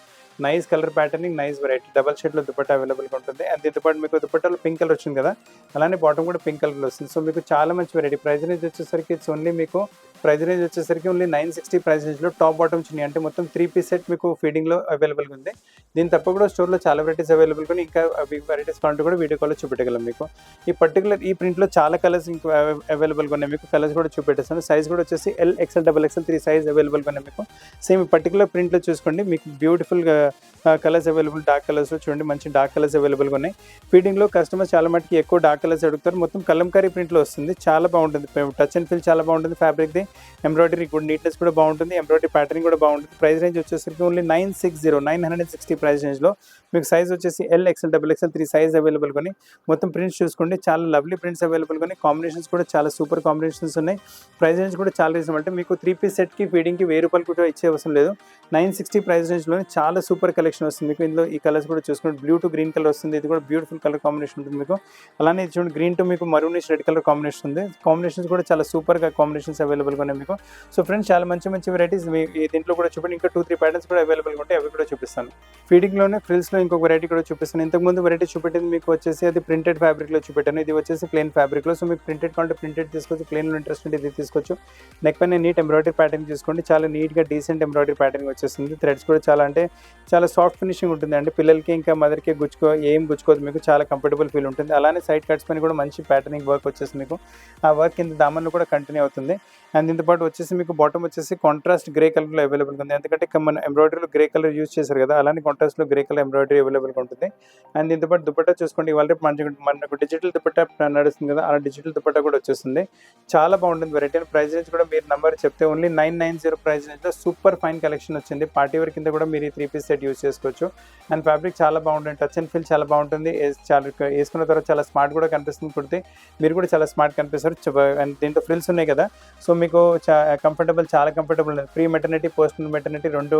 nice colour patterning nice variety double షేడ్లో దుపట్ట అవైలబుల్గా ఉంటుంది అండ్ దీంతో పాటు మీకు దుపట్టలో పింక్ కలర్ వచ్చింది కదా అలానే బాటమ్ కూడా పింక్ కలర్లో వస్తుంది సో మీకు చాలా మంచి వెరైటీ ప్రైస్ రేంజ్ వచ్చేసరికి ఇట్స్ ఓన్లీ మీకు ప్రైస్ రేంజ్ వచ్చేసరికి ఓన్లీ 960 ప్రైస్ రేంజ్లో టాప్ బాటమ్ చిన్ని అంటే మొత్తం 3 పీస్ సెట్ మీకు ఫీడింగ్లో అవైలబుల్గా ఉంది దీని తప్ప కూడా స్టోర్లో చాలా వెరైటీస్ అవైలబుల్గా ఇంకా అవి వెరైటీస్ కావాలంటే కూడా వీడియో కాల్లో చూపెట్టగలం మీకు ఈ ప్రింట్లో చాలా కలర్స్ ఇంకా అవైలబుల్గా ఉన్నాయి మీకు కలర్స్ కూడా చూపెట్టేస్తాను సైజ్ కూడా వచ్చేసి XL XXL 3 సైజ్ అవైలబుల్గా ఉన్నాయి మీకు సేమ్ ఈ పర్టికులర్ ప్రింట్లో చూసుకోండి మీకు బ్యూటిఫుల్గా కలర్స్ అవైలబుల్ డార్క్ కలర్స్ చూడండి మంచి డార్క్ కలర్స్ అవైలబుల్గా ఉన్నాయి ఫీడింగ్లో కస్టమర్స్ చాలా మటుకి ఎక్కువ డార్క్ కలర్స్ అడుగుతారు మొత్తం కలంకారీ ప్రింట్లో వస్తుంది చాలా బాగుంటుంది టచ్ అండ్ ఫీల్ చాలా బాగుంటుంది ఫ్యాబ్రిక్ది ఎంబ్రాయిడరీ గుడ్ నీట్నెస్ కూడా బాగుంటుంది ఎంబ్రాయిడరీ ప్యాటర్నింగ్ కూడా బాగుంటుంది ప్రైస్ రేంజ్ వచ్చేసరికి ఓన్లీ 960 ప్రైస్ రేంజ్లో మీకు సైజ్ వచ్చేసి XL XXL 3 సైజ్ అవైలబుల్గా ఉన్నాయి మొత్తం ప్రింట్స్ చూసుకోండి చాలా లవ్లీ ప్రింట్స్ అవైలబుల్గా ఉన్నాయి కాంబినేషన్స్ కూడా చాలా సూపర్ కాంబినేషన్స్ ఉన్నాయి ప్రైస్ రేంజ్ కూడా చాలా రీజనబుల్ అంటే మీకు 3 పీస్ సెట్కి ఫీడింగ్కి 1000 రూపాయలు కూడా ఇచ్చే అవసరం లేదు 960 ప్రైస్ రేంజ్లోనే చాలా సూపర్ కలెక్షన్ వస్తుంది మీకు ఇందులో ఈ కలర్స్ కూడా చూసుకోండి బ్లూ టు గ్రీన్ కలర్ వస్తుంది ఇది కూడా బ్యూటిఫుల్ కలర్ కాంబినేషన్ ఉంటుంది మీకు అలానే చూడండి గ్రీన్ టు మీకు మరూనిష్ రెడ్ కలర్ కాంబినేషన్ ఉంది కాంబినేషన్స్ కూడా చాలా సూపర్గా కాంబినేషన్స్ అవైలబుల్గా ఉన్నాయి మీకు సో ఫ్రెండ్స్ చాలా మంచి వెరైటీస్ దీంట్లో కూడా చూడండి ఇంకా 2-3 ప్యాటర్న్స్ కూడా అవైలబుల్గా ఉంటాయి అవి కూడా చూపిస్తాను ఫీడింగ్లోనే ఫ్రిల్స్లో ఇంకొక వెరైటీ కూడా చూపిస్తాను ఇంతకుముందు వెరైటీ చూపెట్టింది మీకు వచ్చేసి అది ప్రింటెడ్ ఫ్యాబ్రిక్లో చూపెట్టాను ఇది వచ్చేసి ప్లెయిన్ ఫ్యాబ్రిక్లో సో మీకు ప్రింటెడ్ కావాలంటే ప్రింటెడ్ తీసుకోవచ్చు ప్లెయిన్లో ఇంట్రెస్ట్ ఉంటే ఇది తీసుకోవచ్చు నెక్ పైన నీట్ ఎంబ్రాయిడరీ ప్యాటర్న్ తీసుకోండి చాలా నీట్గా డీసెంట్ ఎంబ్రాయిడరీ ప్యాటర్న్ వచ్చేస్తుంది థ్రెడ్స్ కూడా చాలా సాఫ్ట్ ఫినిషింగ్ ఉంటుంది అండి పిల్లలకి ఇంకా మదర్కి గుచ్చుకోదు మీకు చాలా కంఫర్టబుల్ ఫీల్ ఉంటుంది అలానే సైడ్ కట్స్ పైన కూడా మంచి ప్యాటర్నింగ్ వర్క్ వచ్చేసి మీకు ఆ వర్క్ కింద దామన్లో కూడా కంటిన్యూ అవుతుంది అండ్ దీంతో పాటు వచ్చేసి మీకు బాటమ్ వచ్చేసి కాంట్రాస్ట్ గ్రే కలర్లో అవైలబుల్గా ఉంది ఎందుకంటే మన ఎంబ్రాయిడరీలో గ్రే కలర్ యూజ్ చేశారు కదా అలానే కాంట్రాస్ట్లో గ్రే కలర్ ఎంబ్రాయిడరీ అవైలబుల్గా ఉంటుంది అండ్ దీంతో పాటు దుపట్టా చూసుకోండి ఇవాళ మనకు డిజిటల్ దుపట్టా నడుస్తుంది కదా అలా డిజిటల్ దుపట్టా కూడా వచ్చేస్తుంది చాలా బాగుంటుంది వెరైటీ అండ్ ప్రైస్ రేంజ్ కూడా మీరు నెంబర్ చెప్తే ఓన్లీ 990 ప్రైస్ రేంజ్లో సూపర్ ఫైన్ కలెక్షన్ వచ్చింది పార్టీ వేర్ కింద కూడా మీరు ఈ 3 పీస్ సెట్ యూజ్ చేసుకోవచ్చు అండ్ ఫ్యాబ్రిక్ చాలా బాగుంటుంది టచ్ అండ్ ఫీల్ చాలా బాగుంటుంది వేసుకున్న తర్వాత చాలా స్మార్ట్ కూడా కనిపిస్తుంది కుడితే మీరు కూడా చాలా స్మార్ట్ కనిపిస్తారు అండ్ దీంట్లో ఫ్రిల్స్ ఉన్నాయి కదా సో మీకు చాలా comfortable pre maternity post maternity రెండు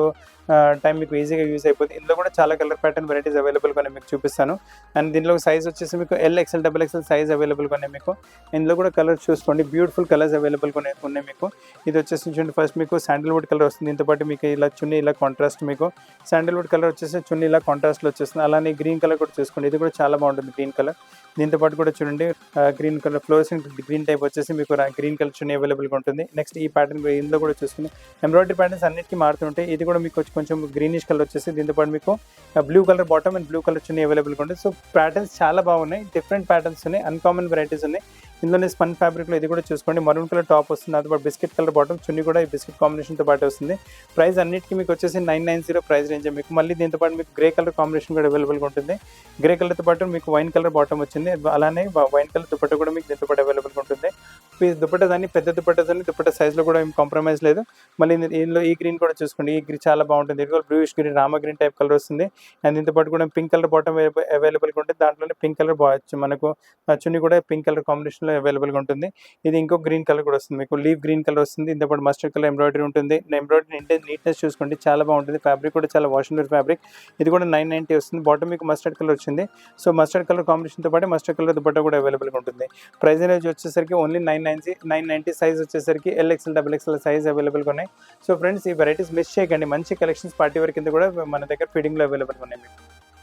టైం మీకు ఈజీగా యూజ్ అయిపోతుంది ఇందులో కూడా చాలా కలర్ ప్యాటర్న్ వెరైటీస్ అవైలబుల్గా మీకు చూపిస్తాను అండ్ దీనిలో సైజ్ వచ్చేసి మీకు XL XXL సైజ్ అవైలబుల్గా ఉన్నాయి మీకు ఇందులో కూడా కలర్ చూసుకోండి బ్యూటిఫుల్ కలర్స్ అవైలబుల్గా ఉన్నాయి మీకు ఇది వచ్చేసి చూడండి ఫస్ట్ మీకు శాండిల్వుడ్ కలర్ వస్తుంది దీంతో పాటు మీకు ఇలా చున్నీ ఇలా కాంట్రాస్ట్ మీకు శాండిల్వుడ్ కలర్ వచ్చేసి చున్నీ ఇలా కాంట్రాస్ట్లో వచ్చేస్తుంది అలానే గ్రీన్ కలర్ కూడా చూసుకోండి ఇది కూడా చాలా బాగుంటుంది గ్రీన్ కలర్ దీంతో పాటు కూడా చూడండి green colour floors green type వచ్చేసి మీకు గ్రీన్ కలర్ చున్నీ అవైలబుల్గా ఉంటుంది ఉంటుంది. నెక్స్ట్ ఈ ప్యాటర్న్ ఇందులో కూడా చూసుకుని ఎంబ్రాయిడరీ ప్యాటర్న్స్ అన్నిటికీ మారుతుంటాయి. ఇది కూడా మీకు కొంచెం గ్రీనిష్ కలర్ వచ్చేసి దీంతో పాటు మీకు blue colour bottom and blue colour chunni అవైలబుల్గా ఉంటుంది. సో ప్యాటర్న్స్ చాలా బాగున్నాయి, డిఫరెంట్ ప్యాటర్న్స్ ఉన్నాయి, అన్కామన్ వెరైటీస్ ఉన్నాయి. ఇందులోనే స్పన్ ఫ్యాబ్రిక్లో ఇది కూడా చూసుకోండి, మరూన్ కలర్ టాప్ వస్తుంది, దాంతో పాటు బిస్కెట్ కలర్ బాటమ్, చున్నీ కూడా ఈ బిస్కెట్ కాంబినేషన్తో పాటు వస్తుంది. ప్రైస్ అన్నిటికీ మీకు వచ్చేసి 990 ప్రైస్ రేంజ్. మీకు మళ్ళీ దీంతో పాటు మీకు గ్రే కలర్ కాంబినేషన్ కూడా అవైలబుల్గా ఉంటుంది. గ్రే కలర్తో పాటు మీకు వైన్ కలర్ బాటమ్ వచ్చింది, అలానే వైన్ కలర్ దుపట్టా కూడా మీకు దీంతో పాటు అవైలబుల్గా ఉంటుంది. దుపట్టా దాన్ని పెద్ద దుపట్టా సైజ్లో కూడా ఏం కాంప్రమైజ్ లేదు. మళ్ళీ ఇందులో ఈ గ్రీన్ కూడా చూసుకోండి, ఈ గ్రీన్ చాలా బాగుంటుంది. ఇది కూడా bluish green, Rama green type colour వస్తుంది. అండ్ దీంతో పాటు కూడా పింక్ కలర్ బాటమ్ అవైలబుల్గా ఉంటుంది. దాంట్లోనే పింక్ కలర్ మనకు చున్నీ కూడా పింక్ కలర్ కాంబినేషన్లో అవైలబుల్గా ఉంటుంది. ఇది ఇంకో గ్రీన్ కలర్ కూడా వస్తుంది, మీకు లీవ్ గ్రీన్ కలర్ వస్తుంది. దీంతో పాటు మస్టర్డ్ కలర్ ఎంబ్రాయిడరీ ఉంటుంది. ఎంబ్రాయిడరీ నీట్నెస్ చూసుకోండి, చాలా బాగుంటుంది. ఫ్యాబ్రిక్ కూడా చాలా వాష్ అండ్ వేర్ ఫ్యాబ్రిక్. ఇది కూడా 990 వస్తుంది. బాటమ్ మీకు మస్టర్డ్ కలర్ వచ్చింది. సో మస్టర్డ్ కలర్ కాంబినేషన్తో పాటు మస్టర్డ్ కలర్ దుపట్టా కూడా అవైలబుల్గా ఉంటుంది. ప్రైస్ అనేది వచ్చేసరికి ఓన్లీ 990. సైజ్ వచ్చేసరికి LXL XXL సైజ్ అవైలబుల్గా ఉన్నాయి. సో ఫ్రెండ్స్, ఈ వెరైటీస్ మిస్ చేయకండి. మంచి కలెక్షన్స్ పార్టీ వేర్ కింద కూడా మన దగ్గర ఫీడింగ్లో అవైలబుల్గా ఉన్నాయి. మీకు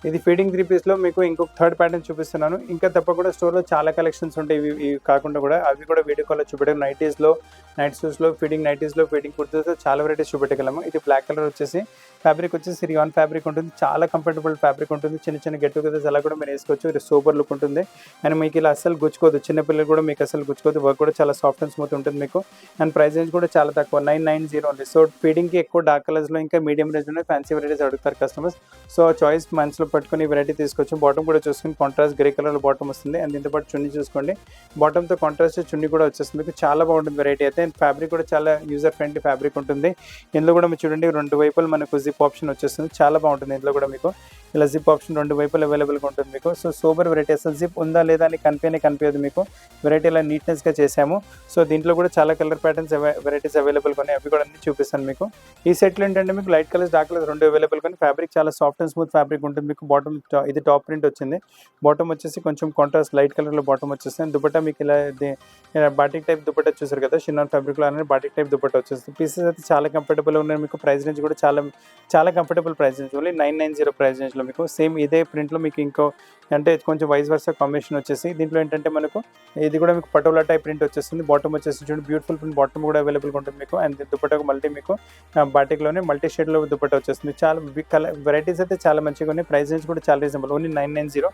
ఇది ఫీడింగ్ 3 పీస్లో మీకు ఇంకొక థర్డ్ ప్యాటర్న్ చూపిస్తున్నాను. ఇంకా తప్పకుండా స్టోర్లో చాలా కలెక్షన్స్ ఉంటాయి. ఇవి కాకుండా కూడా అవి కూడా వీడియో కాల్లో చూపెట్టాము. నైటీస్లో, నైట్ షూస్లో, ఫీడింగ్ నైటీస్లో, ఫీడింగ్ కుర్తీస్లో చాలా వెరైటీస్ చూపెట్టగలము. ఇది బ్లాక్ కలర్ వచ్చేసి ఫ్యాబ్రిక్ వచ్చేసి రియాన్ ఫ్యాబ్రిక్ ఉంటుంది. చాలా కంఫర్టబుల్ ఫ్యాబ్రిక్ ఉంటుంది. చిన్న చిన్న గెట్ టుగెదర్స్ అలా కూడా మీరు వేసుకోవచ్చు. ఇది సూపర్ లుక్ ఉంటుంది. అండ్ మీకు ఇలా అస్సలు గుచ్చుకోదు, చిన్నపిల్లలు కూడా మీకు అసలు గుచ్చుకోదు. వర్క్ కూడా చాలా సాఫ్ట్ అండ్ స్మూత్ ఉంటుంది మీకు. అండ్ ప్రైస్ రేంజ్ కూడా చాలా తక్కువ, 990 ఉంది. సో ఫీడింగ్కి ఎక్కువ డార్క్ కలర్స్లో ఇంకా మీడియం రేంజ్లో ఫ్యాన్సీ వెరైటీస్ అడుగుతారు కస్టమర్స్. సో చాయిస్ మనసులో పట్టుకుని వెరైటీ తీసుకోవచ్చు. బాటమ్ కూడా చూసుకుని కాంట్రాస్ట్ గ్రే కలర్ బాటమ్ వస్తుంది. అండ్ దీంతో పాటు చున్నీ చూసుకోండి, బాటమ్తో కాంట్రాస్ట్ చున్నీ కూడా వచ్చేస్తుంది. మీకు చాలా బాగుంటుంది వెరైటీ అయితే. అండ్ ఫ్యాబ్రిక్ కూడా చాలా యూజర్ ఫ్రెండ్లీ ఫ్యాబ్రిక్ ఉంటుంది. ఇందులో కూడా మీరు చూడండి, 2 వైపులు మనకు జిప్ ఆప్షన్ వచ్చేస్తుంది. చాలా బాగుంటుంది. ఇందులో కూడా మీకు ఇలా జిప్ ఆప్షన్ 2 వైపులు అవైలబుల్గా ఉంటుంది మీకు. సో సూపర్ వెరైటీ, అసలు జిప్ ఉందా లేదా అని కనిపించదు మీకు. వెరైటీ ఇలా నీట్నెస్గా చేసాము. సో దీంట్లో కూడా చాలా కలర్ ప్యాటర్న్స్ వెరైటీస్ అవైలబుల్గా ఉన్నాయి. అవి కూడా అన్ని చూపిస్తాను మీకు. ఈ సెట్లో ఏంటంటే మీకు లైట్ కలర్స్, డార్క్ కలర్స్ 2 అవైలబుల్గా ఉన్నాయి. ఫ్యాబ్రిక్ చాలా సాఫ్ట్ అండ్ స్మూత్ ఫ్యాబ్రిక్ ఉంటుంది మీకు. బాటమ్ ఇది టాప్ ప్రింట్ వచ్చింది. బాటమ్ వచ్చేసి కొంచెం కాంట్రాస్ట్ లైట్ కలర్లో బాటమ్ వచ్చేస్తుంది. దుపట్టా మీకు ఇలా బాటిక్ టైప్ దుపట్టా చూసారు కదా, షిన్నాన్ ఫ్యాబ్రిక్లో అనేది బాటిక్ టైప్ దుపట్టా వచ్చేస్తుంది. పీసెస్ అయితే చాలా కంఫర్టబుల్ ఉన్నాయి మీకు. ప్రైస్ రేంజ్ కూడా చాలా comfortable price range, only 990 price రేంజ్లో మీకు. సేమ్ ఇదే ప్రింట్లో మీకు ఇంకో అంటే కొంచెం వైస్ వర్సా కాంబినేషన్ వచ్చేసి దీంట్లో ఏంటంటే మనకు ఇది కూడా మీకు పటోలా టైప్ ప్రింట్ వచ్చేస్తుంది. బాటమ్ వచ్చేసి చూడండి, బ్యూటిఫుల్ ప్రింట్ బాటమ్ కూడా అవైలబుల్గా ఉంటుంది మీకు. అండ్ దుపట్టాకు మల్టీ మీకు బాటిక్లోనే మల్టీ షేడ్లో దుపట్టా వచ్చేస్తుంది. చాలా వెరైటీస్ అయితే చాలా మంచిగా ఉన్నాయి. ప్రైస్ రేంజ్ కూడా చాలా రీజనబుల్, ఓన్లీ 990.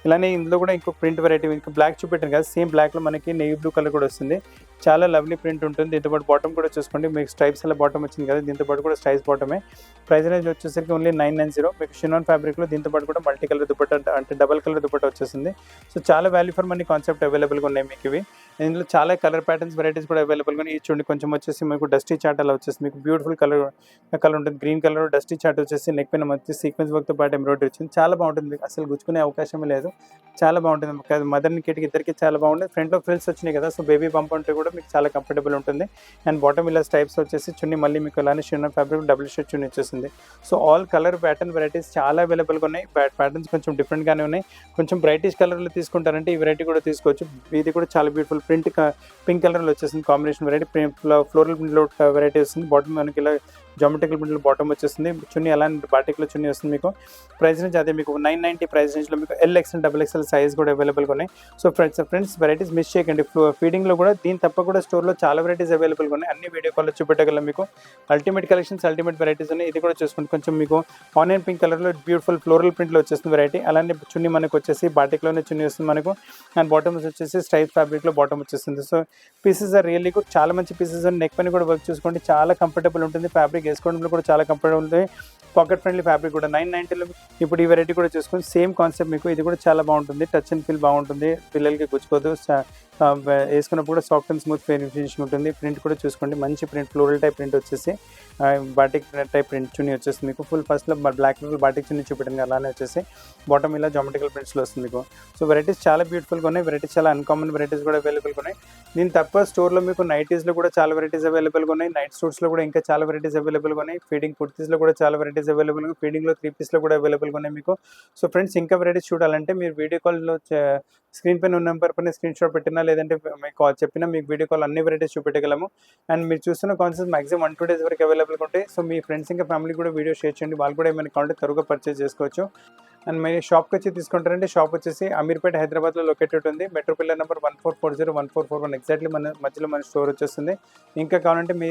ఇలానే ఇందులో కూడా ఇంకో ప్రింట్ వెరైటీ మీకు బ్లాక్ చూపెట్టాను కదా, సేమ్ బ్లాక్లో మనకి నేవీ బ్లూ కలర్ కూడా వస్తుంది. చాలా లవ్లీ ప్రింట్ ఉంటుంది. దీంతో పాటు బాటమ్ కూడా చూసుకోండి, మీకు స్ట్రైప్స్ అలా బాటమ్ వచ్చింది కదా, దీంతో పాటు కూడా స్ట్రైప్స్ బాటమే. ప్రైస్ రేంజ్ వచ్చేసరికి ఓన్లీ 990. మీకు షినాన్ ఫ్యాబ్రిక్లో దీంతో పాటు కూడా మల్టీ కలర్ దుపట్టా అంటే డబల్ కలర్ దుపట్టా వచ్చేసింది. సో చాలా వాల్యూ ఫర్ మనీ కాన్సెప్ట్ అవైలబుల్గా ఉన్నాయి మీకు ఇవి. ఇందులో చాలా కలర్ ప్యాటర్న్స్ వెరైటీస్ కూడా అవైలబుల్గా ఉన్నాయి. చూడండి, కొంచెం వచ్చేసి మీకు డస్టీ చాట్ అలా వచ్చేసి మీకు బ్యూటిఫుల్ కలర్ ఉంటుంది. గ్రీన్ కలర్ డస్టీ చాట్ వచ్చేసి నెక్ పైన మంచి సీక్వెన్స్ వర్క్తో పాటు ఎంబ్రాయిడరీ వచ్చింది. చాలా బాగుంటుంది మీకు, అసలు గుచ్చుకునే అవకాశమే లేదు. చాలా బాగుంటుంది. మదర్ని కిడ్కి ఇద్దరికి చాలా బాగుంటుంది. ఫ్రంట్లో ఫ్రిల్స్ వచ్చినాయి కదా, సో బేబీ బంప్ అంటే కూడా మీకు చాలా కంఫర్టబుల్ ఉంటుంది. అండ్ బాటమ్ ఇలా స్టైప్స్ వచ్చేసి చున్నీ మళ్ళీ మీకు అలానే షిన్నాన్ ఫ్యాబ్రిక్ డబుల్ షేడ్ చున్నీ వచ్చేసింది. So all colour pattern varieties చాలా అవైలబుల్గా ఉన్నాయి. ప్యాటర్న్స్ కొంచెం డిఫరెంట్గానే ఉన్నాయి. కొంచెం బ్రైటిష్ కలర్లో తీసుకుంటారంటే ఈ వెరైటీ కూడా తీసుకోవచ్చు. ఇది కూడా చాలా బ్యూటిఫుల్ ప్రింట్ పింక్ కలర్లో వచ్చేసింది కాంబినేషన్ వెరైటీ. ఫ్లోరల్ ప్రింట్లో వెరైటీ వస్తుంది. బాటమ్ మనకి ఇలా జామెట్రికల్ ప్రింట్లో బాటమ్ వచ్చేస్తుంది. చున్నీ అలాంటి బాటిక్లో చున్నీ వస్తుంది మీకు. ప్రైస్ రేంజ్ అదే మీకు 990 ప్రైస్ రేంజ్లో మీకు LXL XXL సైజ్ కూడా అవైలబుల్గా ఉన్నాయి. సో ఫ్రెండ్స్ వెరైటీస్ మిస్ చేయకండి. ఫీడింగ్లో కూడా దీని తప్ప కూడా స్టోర్లో చాలా వెరైటీస్ అవైలబుల్గా ఉన్నాయి. అన్ని వీడియో కాల్లో చూపెట్టగలం మీకు. అల్టిమేట్ కలెక్షన్స్, అల్టిమేట్ వెరైటీస్ ఉన్నాయి. ఇది కూడా చూసుకోండి, కొంచెం మీకు ఆనియన్ పింక్ కలర్లో బ్యూటిఫుల్ ఫ్లోరల్ ప్రింట్లో వచ్చేస్తుంది వెరైటీ. అలానే చున్నీ మనకు వచ్చేసి బాటిక్లోనే చున్నీ వస్తుంది మనకు. అండ్ బాటమ్స్ వచ్చేసి స్ట్రైప్ ఫ్యాబ్రిక్లో బాటమ్ వచ్చేస్తుంది. So pieces are really good, చాలా మంచి పీసెస్. నెక్ పైన కూడా వర్క్ చూసుకోండి, చాలా కంఫర్టబుల్ ఉంటుంది. ఫ్యాబ్రిక్ వేసుకోవడంలో కూడా చాలా కంఫర్టబుల్ ఉంటుంది. పాకెట్ ఫ్రెండ్లీ ఫ్యాబ్రిక్ కూడా 990లో. ఇప్పుడు ఈ వెరైటీ కూడా చూసుకొని సేమ్ కాన్సెప్ట్ మీకు. ఇది కూడా చాలా బాగుంటుంది, టచ్ అండ్ ఫీల్ బాగుంటుంది, పిల్లలకి గుచ్చుకోదు. వేసుకున్నప్పుడు కూడా సాఫ్ట్ అండ్ స్మూత్ ఫినిషింగ్ ఉంటుంది. ప్రింట్ కూడా చూసుకోండి, మంచి ప్రింట్ ఫ్లోరల్ టైప్ ప్రింట్ వచ్చేసి బాటిక్ టైప్ ప్రింట్ చున్నీ వచ్చేస్తుంది మీకు. ఫుల్ ఫస్ట్లో బ్లాక్ కలర్ బాటిక్ చున్నీ చూపెట్టింది, అలానే వచ్చేసి బాటమ్ ఇలా జామెట్రికల్ ప్రింట్స్లో వస్తుంది మీకు. సో వెరైటీస్ చాలా బ్యూటిఫుల్గా ఉన్నాయి. వెరైటీస్ చాలా అన్కామన్ వెరైటీస్ కూడా అవైలబుల్గా ఉన్నాయి. దీని తప్ప స్టోర్లో మీకు నైటీస్లో కూడా చాలా వెరైటీస్ అవైలబుల్గా ఉన్నాయి. నైట్ సూట్స్లో కూడా ఇంకా చాలా వెరైటీస్ అవైలబుల్గా ఉన్నాయి. ఫీడింగ్ కుర్తీస్లో కూడా చాలా వెరైటీస్ అవైలబుల్గా, ఫీడింగ్లో 3 పీస్లో కూడా అవైలబుల్గా ఉన్నాయి మీకు. సో ఫ్రెండ్స్, ఇంకా వెరైటీస్ చూడాలంటే మీరు వీడియో కాల్లో స్క్రీన్ పైన ఉన్న నెంబర్ పైన స్క్రీన్ షాట్ పెట్టినా, లేదంటే మీకు కాల్ చెప్పినా మీకు వీడియో కాల్ అన్ని వెరైటీస్ చూపెట్టగలము. అండ్ మీరు చూస్తున్న కాన్సెప్ట్ మాక్సిమం 1-2 డేస్ వరకు అవైలబుల్గా ఉంటాయి. సో మీ ఫ్రెండ్స్ ఇంకా ఫ్యామిలీ కూడా వీడియో షేర్ చేయండి, వాళ్ళు కూడా ఏమైనా కావాలంటే త్వరగా పర్చేస్ చేసుకోవచ్చు. అండ్ మీ షాప్కి వచ్చి తీసుకుంటారంటే షాప్ వచ్చేసి అమీర్పేట హైదరాబాద్లో లొకేటెడ్ ఉంది. మెట్రో పిల్లర్ నెంబర్ 1440 ఎగ్జాక్ట్లీ మన మధ్యలో మన స్టోర్ వచ్చేస్తుంది. ఇంకా కావాలంటే మీ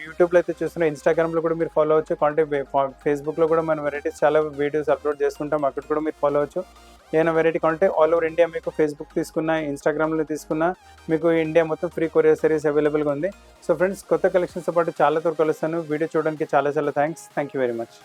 యూట్యూబ్లో అయితే చూస్తున్న ఇన్స్టాగ్రామ్లో కూడా మీరు ఫాలో అవ్వచ్చు. కాంటే ఫేస్బుక్లో కూడా మనం వెరైటీస్ చాలా వీడియోస్ అప్లోడ్ చేస్తుంటాం, అక్కడ కూడా మీరు ఫాలో అవ్వచ్చు. ఏదైనా వెరైటీ కావాలంటే ఆల్ ఓవర్ ఇండియా మీకు ఫేస్బుక్ తీసుకున్నా, ఇన్స్టాగ్రామ్లో తీసుకున్నా మీకు ఇండియా మొత్తం ఫ్రీ కొరియర్ సర్వీస్ అవైలబుల్గా ఉంది. సో ఫ్రెండ్స్, కొత్త కలెక్షన్స్తో పాటు చాలా త్వరగా కలుస్తాను. వీడియో చూడడానికి చాలా thanks. Thank you very much.